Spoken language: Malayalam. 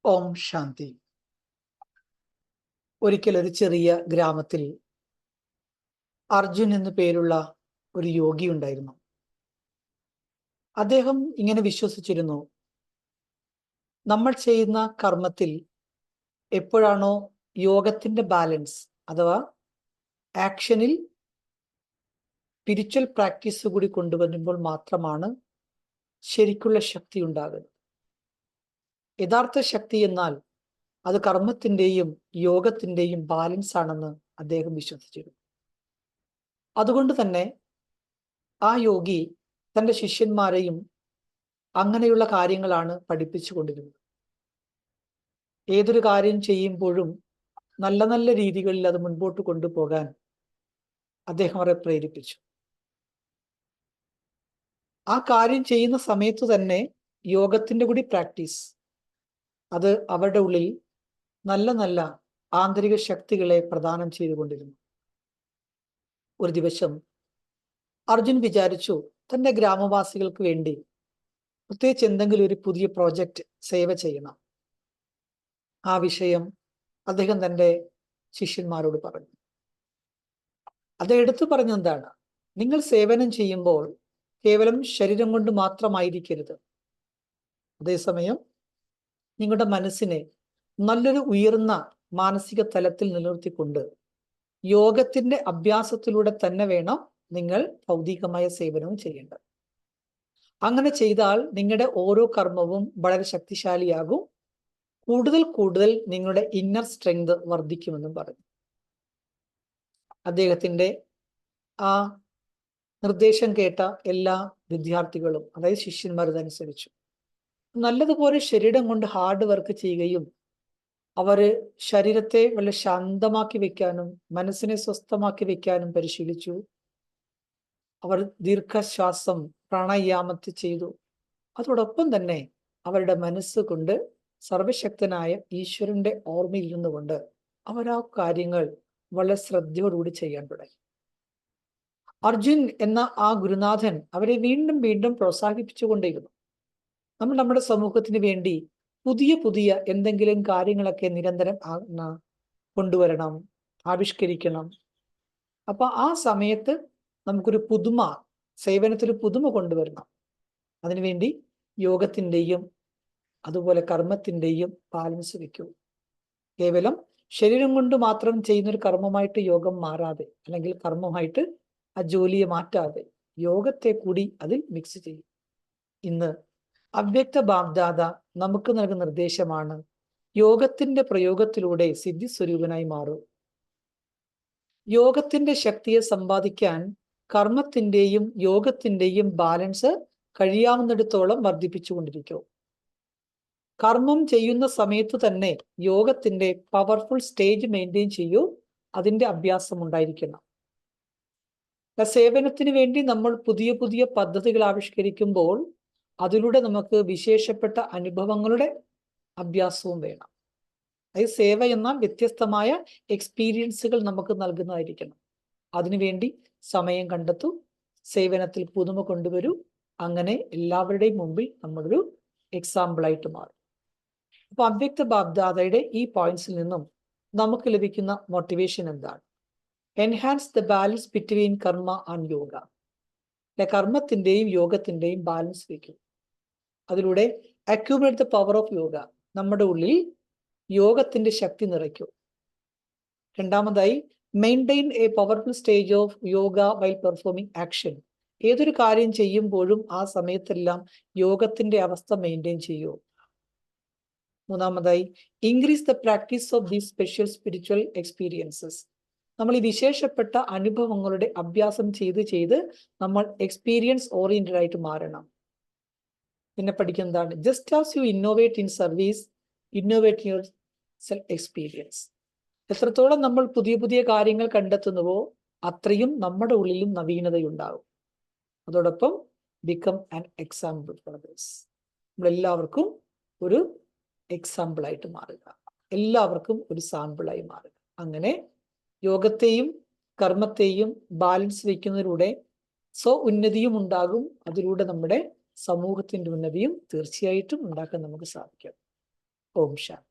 ഓം ശാന്തി. ഒരിക്കൽ ഒരു ചെറിയ ഗ്രാമത്തിൽ അർജുൻ എന്നു പേരുള്ള ഒരു യോഗി ഉണ്ടായിരുന്നു. അദ്ദേഹം ഇങ്ങനെ വിശ്വസിച്ചിരുന്നു, നമ്മൾ ചെയ്യുന്ന കർമ്മത്തിൽ എപ്പോഴാണോ യോഗത്തിന്റെ ബാലൻസ് അഥവാ ആക്ഷനിൽ സ്പിരിച്വൽ പ്രാക്ടീസ് കൂടി കൊണ്ടുവരുമ്പോൾ മാത്രമാണ് ശരിക്കുള്ള ശക്തി ഉണ്ടാകുന്നത്. യഥാർത്ഥ ശക്തി എന്നാൽ അത് കർമ്മത്തിന്റെയും യോഗത്തിന്റെയും ബാലൻസ് ആണെന്ന് അദ്ദേഹം വിശ്വസിച്ചിരുന്നു. അതുകൊണ്ട് തന്നെ ആ യോഗി തന്റെ ശിഷ്യന്മാരെയും അങ്ങനെയുള്ള കാര്യങ്ങളാണ് പഠിപ്പിച്ചു കൊണ്ടിരുന്നത്. ഏതൊരു കാര്യം ചെയ്യുമ്പോഴും നല്ല നല്ല രീതികളിൽ അത് മുൻപോട്ട് കൊണ്ടുപോകാൻ അദ്ദേഹം അവരെ പ്രേരിപ്പിച്ചു. ആ കാര്യം ചെയ്യുന്ന സമയത്ത് തന്നെ യോഗത്തിന്റെ കൂടി പ്രാക്ടീസ് അത് അവരുടെ ഉള്ളിൽ നല്ല നല്ല ആന്തരിക ശക്തികളെ പ്രദാനം ചെയ്തുകൊണ്ടിരുന്നു. ഒരു ദിവസം അർജുൻ വിചാരിച്ചു, തന്റെ ഗ്രാമവാസികൾക്ക് വേണ്ടി പ്രത്യേകിച്ച് എന്തെങ്കിലും ഒരു പുതിയ പ്രോജക്റ്റ് സേവ ചെയ്യണം. ആ വിഷയം അദ്ദേഹം തന്റെ ശിഷ്യന്മാരോട് പറഞ്ഞു. അദ്ദേഹം എടുത്തു പറഞ്ഞ എന്താണ്, നിങ്ങൾ സേവനം ചെയ്യുമ്പോൾ കേവലം ശരീരം കൊണ്ട് മാത്രമായിരിക്കരുത്. അതേസമയം നിങ്ങളുടെ മനസ്സിനെ നല്ലൊരു ഉയർന്ന മാനസിക തലത്തിൽ നിലനിർത്തിക്കൊണ്ട് യോഗത്തിന്റെ അഭ്യാസത്തിലൂടെ തന്നെ വേണം നിങ്ങൾ ഭൗതികമായ സേവനവും ചെയ്യേണ്ടത്. അങ്ങനെ ചെയ്താൽ നിങ്ങളുടെ ഓരോ കർമ്മവും വളരെ ശക്തിശാലിയാകും, കൂടുതൽ കൂടുതൽ നിങ്ങളുടെ ഇന്നർ സ്ട്രെങ്ത് വർദ്ധിക്കുമെന്നും പറഞ്ഞു. അദ്ദേഹത്തിന്റെ ആ നിർദ്ദേശം കേട്ട എല്ലാ വിദ്യാർത്ഥികളും, അതായത് ശിഷ്യന്മാർ, ഇതനുസരിച്ചു. നല്ലതുപോലെ ശരീരം കൊണ്ട് ഹാർഡ് വർക്ക് ചെയ്യുകയും അവര് ശരീരത്തെ വളരെ ശാന്തമാക്കി വെക്കാനും മനസ്സിനെ സ്വസ്ഥമാക്കി വെക്കാനും പരിശീലിച്ചു. അവർ ദീർഘശ്വാസം പ്രാണായാമത്തിൽ ചെയ്തു. അതോടൊപ്പം തന്നെ അവരുടെ മനസ്സുകൊണ്ട് സർവശക്തനായ ഈശ്വരന്റെ ഓർമ്മയിൽ ഇരുന്നുകൊണ്ട് അവർ ആ കാര്യങ്ങൾ വളരെ ശ്രദ്ധയോടുകൂടി ചെയ്യാൻ തുടങ്ങി. അർജുൻ എന്ന ആ ഗുരുനാഥൻ അവരെ വീണ്ടും വീണ്ടും പ്രോത്സാഹിപ്പിച്ചുകൊണ്ടേയിരുന്നു. നമ്മൾ നമ്മുടെ സമൂഹത്തിന് വേണ്ടി പുതിയ പുതിയ എന്തെങ്കിലും കാര്യങ്ങളൊക്കെ നിരന്തരം കൊണ്ടുവരണം, ആവിഷ്കരിക്കണം. അപ്പൊ ആ സമയത്ത് നമുക്കൊരു പുതുമ, സേവനത്തിൽ പുതുമ കൊണ്ടുവരണം. അതിനുവേണ്ടി യോഗത്തിന്റെയും അതുപോലെ കർമ്മത്തിന്റെയും ബാലൻസ് വെക്കൂ. കേവലം ശരീരം കൊണ്ട് മാത്രം ചെയ്യുന്നൊരു കർമ്മമായിട്ട് യോഗം മാറാതെ, അല്ലെങ്കിൽ കർമ്മമായിട്ട് ആ ജോലിയെ മാറ്റാതെ യോഗത്തെ കൂടി അതിൽ മിക്സ് ചെയ്യും. ഇന്ന് അവ്യക്ത ബാബ്ദാദ നമുക്ക് നൽകുന്ന നിർദ്ദേശമാണ്, യോഗത്തിന്റെ പ്രയോഗത്തിലൂടെ സിദ്ധി സ്വരൂപനായി മാറൂ. യോഗത്തിന്റെ ശക്തിയെ സമ്പാദിക്കാൻ കർമ്മത്തിന്റെയും യോഗത്തിന്റെയും ബാലൻസ് കഴിയാവുന്നിടത്തോളം വർദ്ധിപ്പിച്ചുകൊണ്ടിരിക്കൂ. കർമ്മം ചെയ്യുന്ന സമയത്ത് തന്നെ യോഗത്തിന്റെ പവർഫുൾ സ്റ്റേജ് മെയിൻറ്റെയിൻ ചെയ്യൂ. അതിന്റെ അഭ്യാസം ഉണ്ടായിരിക്കണം. സേവനത്തിന് വേണ്ടി നമ്മൾ പുതിയ പുതിയ പദ്ധതികൾ ആവിഷ്കരിക്കുമ്പോൾ അതിലൂടെ നമുക്ക് വിശേഷപ്പെട്ട അനുഭവങ്ങളുടെ അഭ്യാസവും വേണം. അതായത് സേവ എന്നാൽ വ്യത്യസ്തമായ എക്സ്പീരിയൻസുകൾ നമുക്ക് നൽകുന്നതായിരിക്കണം. അതിനുവേണ്ടി സമയം കണ്ടെത്തൂ, സേവനത്തിൽ പുതുമ കൊണ്ടുവരൂ. അങ്ങനെ എല്ലാവരുടെയും മുമ്പിൽ നമ്മളൊരു എക്സാമ്പിളായിട്ട് മാറും. അപ്പൊ അവ്യക്ത ബാബ്ദാദയുടെ ഈ പോയിന്റ്സിൽ നിന്നും നമുക്ക് ലഭിക്കുന്ന മോട്ടിവേഷൻ എന്താണ്? എൻഹാൻസ് ദ ബാലൻസ് ബിറ്റ്വീൻ കർമ്മ ആൻഡ് യോഗ. കർമ്മത്തിന്റെയും യോഗത്തിന്റെയും ബാലൻസ് വയ്ക്കും. അതിലൂടെ accumulate the power of yoga. നമ്മുടെ ഉള്ളിൽ യോഗത്തിന്റെ ശക്തി നിറയ്ക്കും. രണ്ടാമതായി, maintain A powerful stage of yoga while performing action. ഏതൊരു കാര്യം ചെയ്യുമ്പോഴും ആ സമയത്തെല്ലാം യോഗത്തിന്റെ അവസ്ഥ മെയിൻറ്റെയിൻ ചെയ്യൂ. മൂന്നാമതായി, increase the practice of these special spiritual experiences. നമ്മൾ ഈ വിശേഷപ്പെട്ട അനുഭവങ്ങളുടെ അഭ്യാസം ചെയ്ത് ചെയ്ത് നമ്മൾ എക്സ്പീരിയൻസ് ഓറിയന്റഡ് ആയിട്ട് മാറണം. പിന്നെ പഠിക്കുന്നതാണ്, just as you innovate in service, innovate your self experience. എത്രത്തോളം നമ്മൾ പുതിയ പുതിയ കാര്യങ്ങൾ കണ്ടെത്തുന്നുവോ അത്രയും നമ്മുടെ ഉള്ളിലും നവീനതയുണ്ടാകും. അതോടൊപ്പം become an example for others. നമ്മളെല്ലാവർക്കും ഒരു എക്സാമ്പിൾ ആയിട്ട് മാറുക, എല്ലാവർക്കും ഒരു സാമ്പിളായി മാറുക. അങ്ങനെ യോഗത്തെയും കർമ്മത്തെയും ബാലൻസ് വയ്ക്കുന്നതിലൂടെ ഉന്നതിയും ഉണ്ടാകും. അതിലൂടെ നമ്മുടെ സമൂഹത്തിന്റെ ഉന്നതിയും തീർച്ചയായിട്ടും ഉണ്ടാക്കാൻ നമുക്ക് സാധിക്കും. ഓം ശാന്തി.